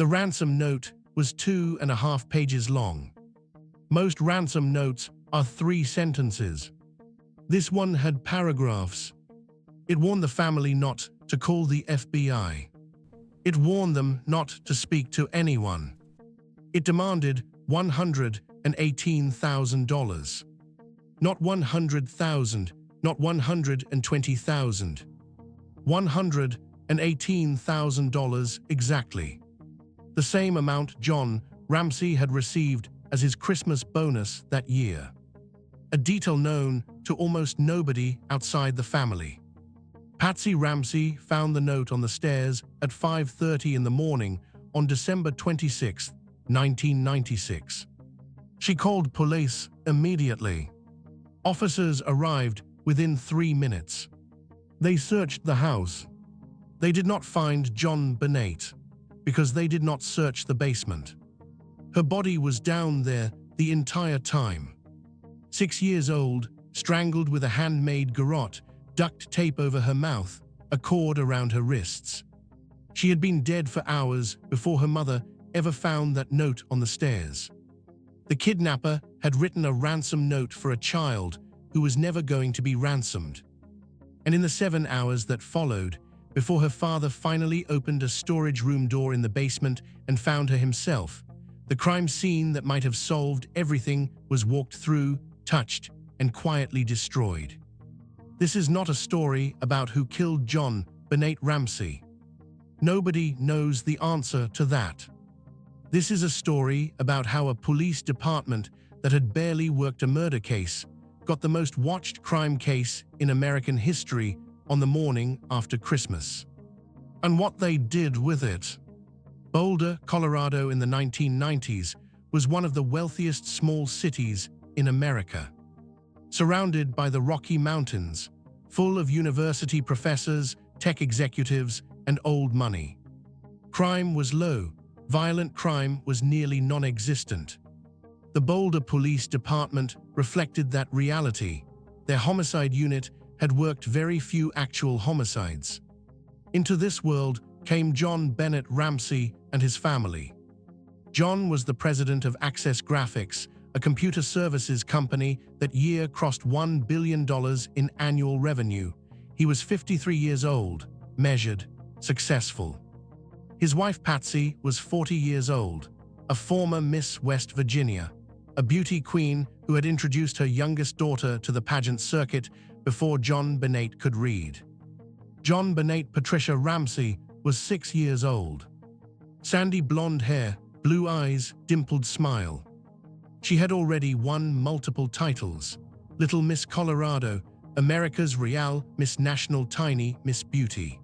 The ransom note was 2.5 pages long. Most ransom notes are 3 sentences. This one had paragraphs. It warned the family not to call the FBI. It warned them not to speak to anyone. It demanded $118,000. Not 100,000, not 120,000. $118,000 exactly. The same amount John Ramsey had received as his Christmas bonus that year. A detail known to almost nobody outside the family. Patsy Ramsey found the note on the stairs at 5:30 in the morning on December 26, 1996. She called police immediately. Officers arrived within 3 minutes. They searched the house. They did not find JonBenét because they did not search the basement. Her body was down there the entire time. 6 years old, strangled with a handmade garrote, duct tape over her mouth, a cord around her wrists. She had been dead for hours before her mother ever found that note on the stairs. The kidnapper had written a ransom note for a child who was never going to be ransomed. And in the 7 hours that followed, before her father finally opened a storage room door in the basement and found her himself, the crime scene that might have solved everything was walked through, touched, and quietly destroyed. This is not a story about who killed JonBenét Ramsey. Nobody knows the answer to that. This is a story about how a police department that had barely worked a murder case got the most watched crime case in American history on the morning after Christmas. And what they did with it. Boulder, Colorado in the 1990s was one of the wealthiest small cities in America. Surrounded by the Rocky Mountains, full of university professors, tech executives, and old money. Crime was low. Violent crime was nearly non-existent. The Boulder Police Department reflected that reality. Their homicide unit had worked very few actual homicides. Into this world came JonBenét Ramsey and his family. John was the president of Access Graphics, a computer services company that year crossed $1 billion in annual revenue. He was 53 years old, measured, successful. His wife Patsy was 40 years old, a former Miss West Virginia, a beauty queen who had introduced her youngest daughter to the pageant circuit before JonBenét could read. JonBenét Patricia Ramsey was 6 years old. Sandy blonde hair, blue eyes, dimpled smile. She had already won multiple titles: Little Miss Colorado, America's Real Miss National, Tiny Miss Beauty.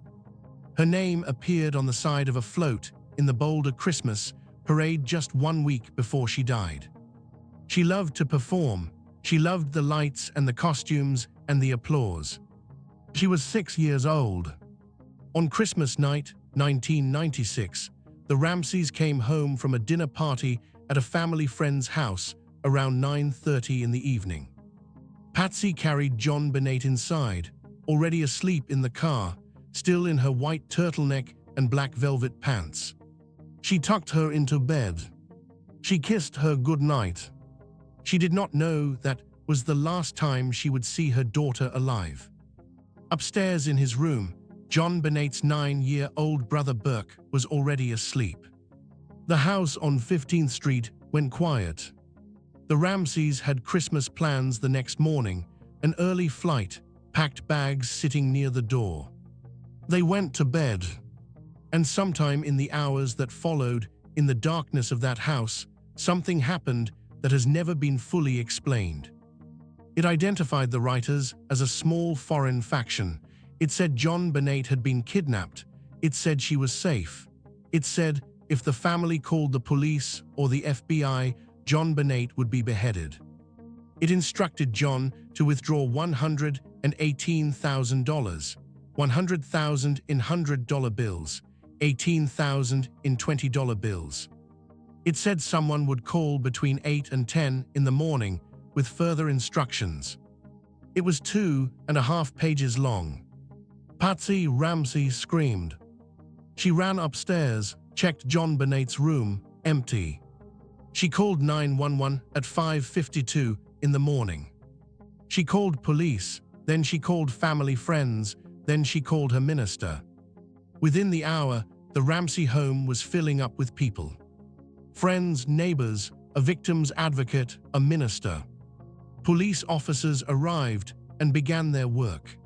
Her name appeared on the side of a float in the Boulder Christmas parade just 1 week before she died. She loved to perform. She loved the lights and the costumes and the applause. She was 6 years old. On Christmas night, 1996, the Ramseys came home from a dinner party at a family friend's house around 9:30 in the evening. Patsy carried JonBenét inside, already asleep in the car, still in her white turtleneck and black velvet pants. She tucked her into bed. She kissed her goodnight. She did not know that was the last time she would see her daughter alive. Upstairs in his room, JonBenét's 9-year-old brother Burke was already asleep. The house on 15th Street went quiet. The Ramseys had Christmas plans the next morning, an early flight, packed bags sitting near the door. They went to bed. And sometime in the hours that followed, in the darkness of that house, something happened that has never been fully explained. It identified the writers as a small foreign faction. It said JonBenét had been kidnapped. It said she was safe. It said if the family called the police or the FBI, JonBenét would be beheaded. It instructed John to withdraw $118,000, $100,000 in $100 bills, $18,000 in $20 bills. It said someone would call between 8 and 10 in the morning with further instructions. It was 2.5 pages long. Patsy Ramsey screamed. She ran upstairs, checked JonBenét's room, empty. She called 911 at 5:52 in the morning. She called police, then she called family friends, then she called her minister. Within the hour, the Ramsey home was filling up with people. Friends, neighbors, a victim's advocate, a minister. Police officers arrived and began their work.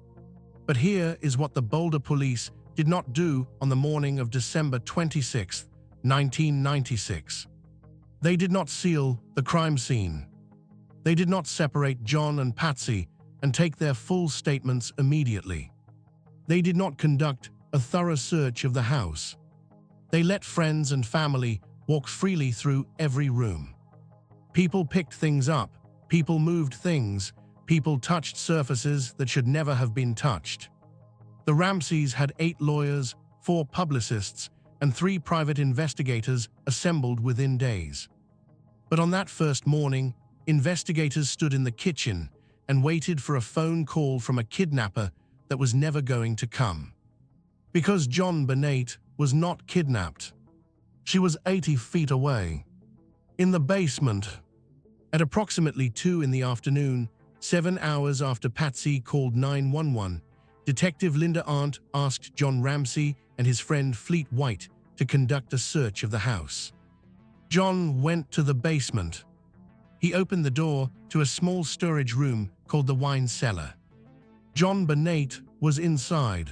But here is what the Boulder police did not do on the morning of December 26, 1996. They did not seal the crime scene. They did not separate John and Patsy and take their full statements immediately. They did not conduct a thorough search of the house. They let friends and family walk freely through every room. People picked things up, people moved things, people touched surfaces that should never have been touched. The Ramseys had 8 lawyers, 4 publicists, and 3 private investigators assembled within days. But on that first morning, investigators stood in the kitchen and waited for a phone call from a kidnapper that was never going to come. Because JonBenét was not kidnapped. She was 80 feet away. In the basement. At approximately 2 in the afternoon, 7 hours after Patsy called 911, Detective Linda Arndt asked John Ramsey and his friend Fleet White to conduct a search of the house. John went to the basement. He opened the door to a small storage room called the wine cellar. JonBenét was inside.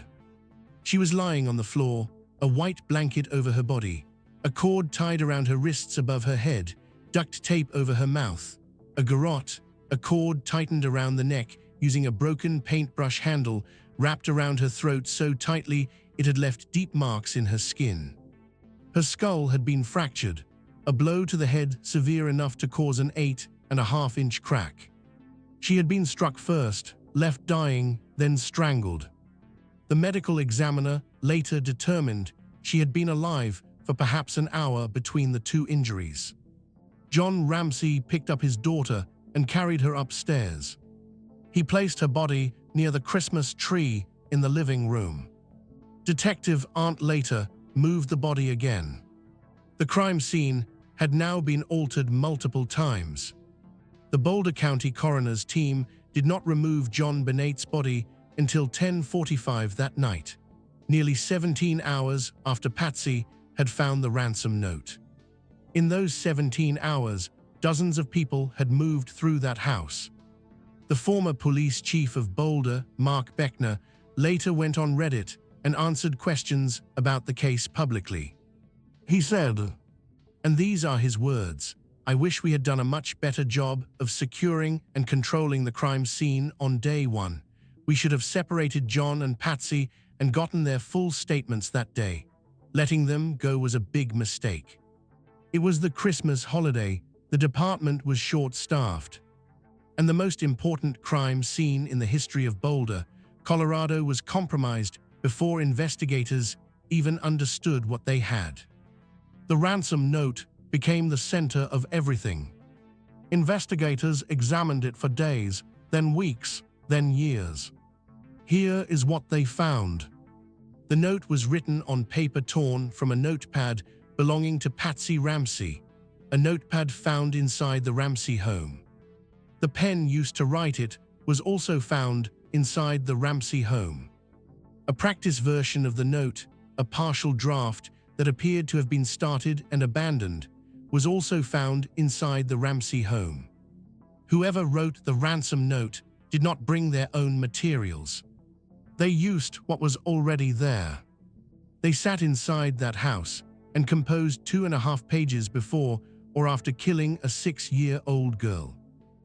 She was lying on the floor, a white blanket over her body, a cord tied around her wrists above her head, duct tape over her mouth, a garrote, a cord tightened around the neck using a broken paintbrush handle wrapped around her throat so tightly it had left deep marks in her skin. Her skull had been fractured, a blow to the head severe enough to cause an 8.5-inch crack. She had been struck first, left dying, then strangled. The medical examiner later determined she had been alive for perhaps an hour between the 2 injuries. John Ramsey picked up his daughter and carried her upstairs. He placed her body near the Christmas tree in the living room. Detective Arndt later moved the body again. The crime scene had now been altered multiple times. The Boulder County coroner's team did not remove JonBenét's body until 10:45 that night, nearly 17 hours after Patsy had found the ransom note. In those 17 hours, dozens of people had moved through that house. The former police chief of Boulder, Mark Beckner, later went on Reddit and answered questions about the case publicly. He said, and these are his words, "I wish we had done a much better job of securing and controlling the crime scene on day 1. We should have separated John and Patsy and gotten their full statements that day. Letting them go was a big mistake. It was the Christmas holiday, the department was short-staffed. And the most important crime scene in the history of Boulder, Colorado was compromised before investigators even understood what they had. The ransom note became the center of everything. Investigators examined it for days, then weeks, then years. Here is what they found. The note was written on paper torn from a notepad belonging to Patsy Ramsey, a notepad found inside the Ramsey home. The pen used to write it was also found inside the Ramsey home. A practice version of the note, a partial draft that appeared to have been started and abandoned, was also found inside the Ramsey home. Whoever wrote the ransom note did not bring their own materials. They used what was already there. They sat inside that house and composed 2.5 pages before or after killing a 6-year-old girl.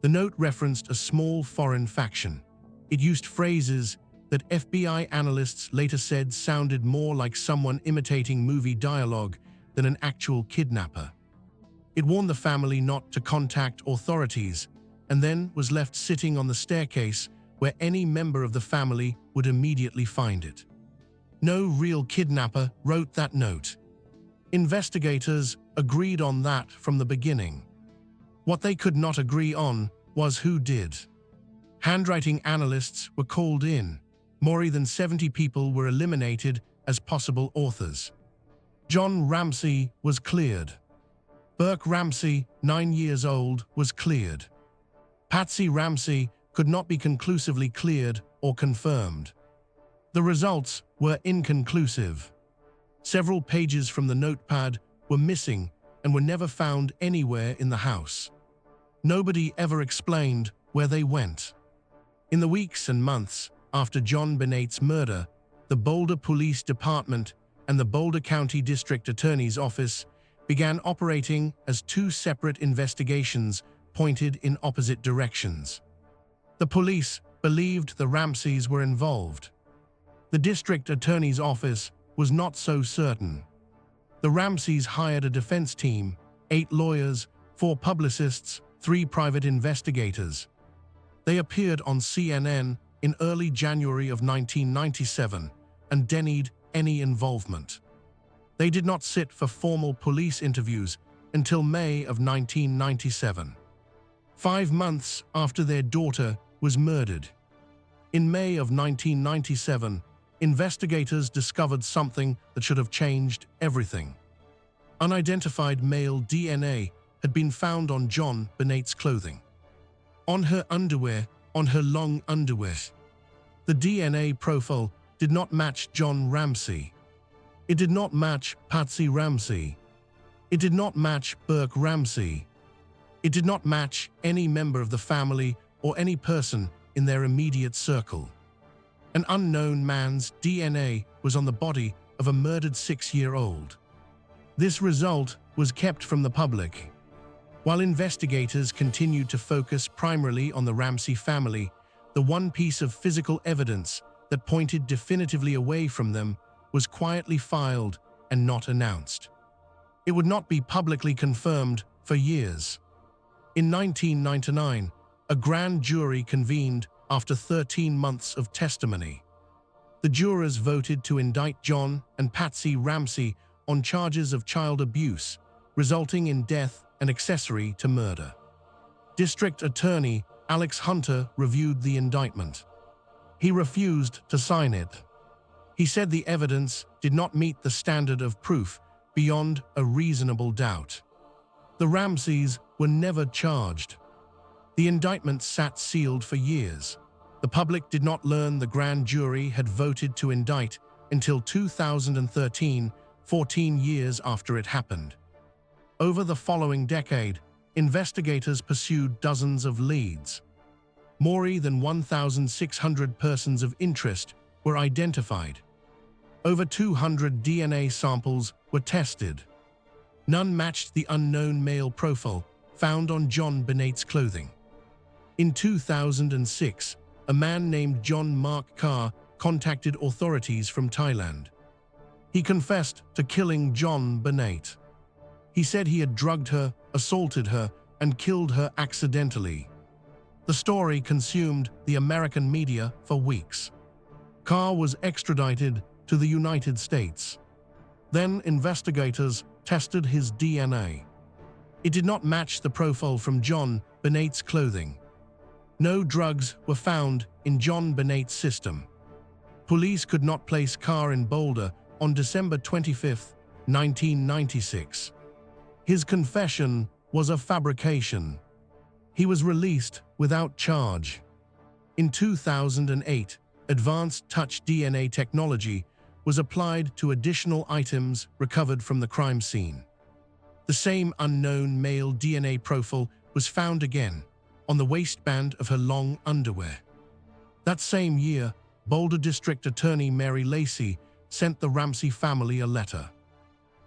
The note referenced a small foreign faction. It used phrases that FBI analysts later said sounded more like someone imitating movie dialogue than an actual kidnapper. It warned the family not to contact authorities and then was left sitting on the staircase where any member of the family would immediately find it. No real kidnapper wrote that note. Investigators agreed on that from the beginning. What they could not agree on was who did. Handwriting analysts were called in. More than 70 people were eliminated as possible authors. John Ramsey was cleared. Burke Ramsey, 9 years old, was cleared. Patsy Ramsey could not be conclusively cleared or confirmed. The results were inconclusive. Several pages from the notepad were missing and were never found anywhere in the house. Nobody ever explained where they went. In the weeks and months after JonBenét's murder, the Boulder Police Department and the Boulder County District Attorney's Office began operating as two separate investigations pointed in opposite directions. The police believed the Ramseys were involved. The District Attorney's Office was not so certain. The Ramseys hired a defense team, 8 lawyers, 4 publicists, 3 private investigators. They appeared on CNN in early January of 1997 and denied any involvement. They did not sit for formal police interviews until May of 1997, 5 months after their daughter was murdered. In May of 1997, investigators discovered something that should have changed everything. Unidentified male DNA had been found on JonBenét's clothing. On her underwear, on her long underwear. The DNA profile did not match John Ramsey. It did not match Patsy Ramsey. It did not match Burke Ramsey. It did not match any member of the family or any person in their immediate circle. An unknown man's DNA was on the body of a murdered 6-year-old. This result was kept from the public. While investigators continued to focus primarily on the Ramsey family, the one piece of physical evidence that pointed definitively away from them was quietly filed and not announced. It would not be publicly confirmed for years. In 1999, a grand jury convened after 13 months of testimony. The jurors voted to indict John and Patsy Ramsey on charges of child abuse, resulting in death and accessory to murder. District Attorney Alex Hunter reviewed the indictment. He refused to sign it. He said the evidence did not meet the standard of proof beyond a reasonable doubt. The Ramseys were never charged. The indictment sat sealed for years. The public did not learn the grand jury had voted to indict until 2013, 14 years after it happened. Over the following decade, investigators pursued dozens of leads. More than 1,600 persons of interest were identified. Over 200 DNA samples were tested. None matched the unknown male profile found on JonBenét's clothing. In 2006, a man named John Mark Carr contacted authorities from Thailand. He confessed to killing JonBenét. He said he had drugged her, assaulted her, and killed her accidentally. The story consumed the American media for weeks. Carr was extradited to the United States. Then investigators tested his DNA. It did not match the profile from JonBenét's clothing. No drugs were found in JonBenét's system. Police could not place Carr in Boulder on December 25, 1996. His confession was a fabrication. He was released without charge. In 2008, advanced touch DNA technology was applied to additional items recovered from the crime scene. The same unknown male DNA profile was found again on the waistband of her long underwear. That same year, Boulder District Attorney Mary Lacey sent the Ramsey family a letter.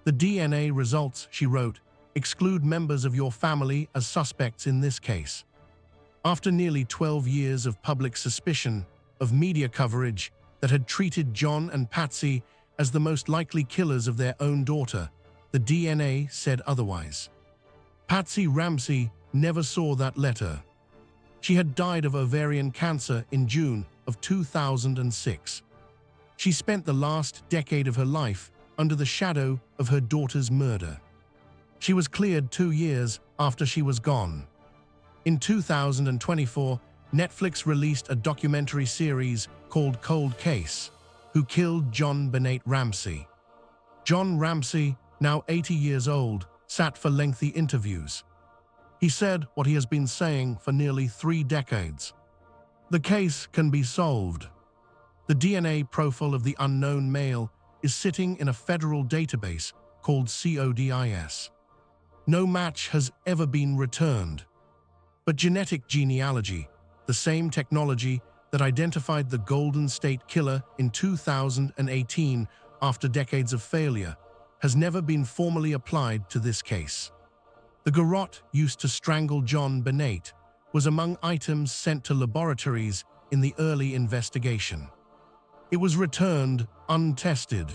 The DNA results, she wrote, exclude members of your family as suspects in this case. After nearly 12 years of public suspicion, of media coverage that had treated John and Patsy as the most likely killers of their own daughter, the DNA said otherwise. Patsy Ramsey never saw that letter. She had died of ovarian cancer in June of 2006. She spent the last decade of her life under the shadow of her daughter's murder. She was cleared 2 years after she was gone. In 2024, Netflix released a documentary series called Cold Case: Who Killed JonBenét Ramsey. John Ramsey, now 80 years old, sat for lengthy interviews. He said what he has been saying for nearly 3 decades. The case can be solved. The DNA profile of the unknown male is sitting in a federal database called CODIS. No match has ever been returned. But genetic genealogy, the same technology that identified the Golden State Killer in 2018 after decades of failure, has never been formally applied to this case. The garrote used to strangle JonBenét was among items sent to laboratories in the early investigation. It was returned untested.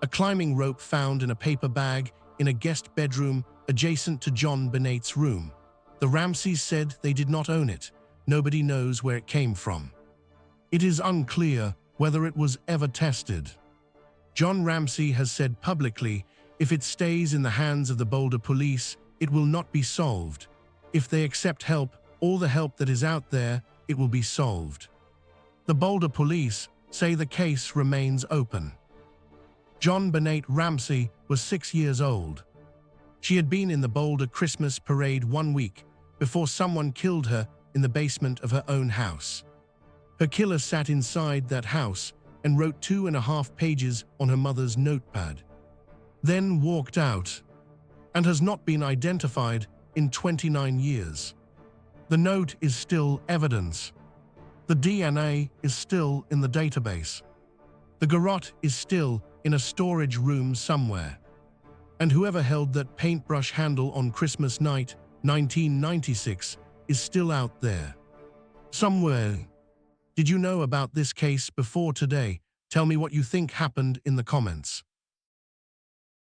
A climbing rope found in a paper bag in a guest bedroom adjacent to JonBenét's room. The Ramseys said they did not own it. Nobody knows where it came from. It is unclear whether it was ever tested. John Ramsey has said publicly, if it stays in the hands of the Boulder police, it will not be solved. If they accept help, all the help that is out there, it will be solved. The Boulder police say the case remains open. JonBenét Ramsey was 6 years old. She had been in the Boulder Christmas parade 1 week before someone killed her in the basement of her own house. Her killer sat inside that house and wrote 2.5 pages on her mother's notepad, then walked out, and has not been identified in 29 years. The note is still evidence. The DNA is still in the database. The garrote is still in a storage room somewhere. And whoever held that paintbrush handle on Christmas night, 1996, is still out there. Somewhere. Did you know about this case before today? Tell me what you think happened in the comments.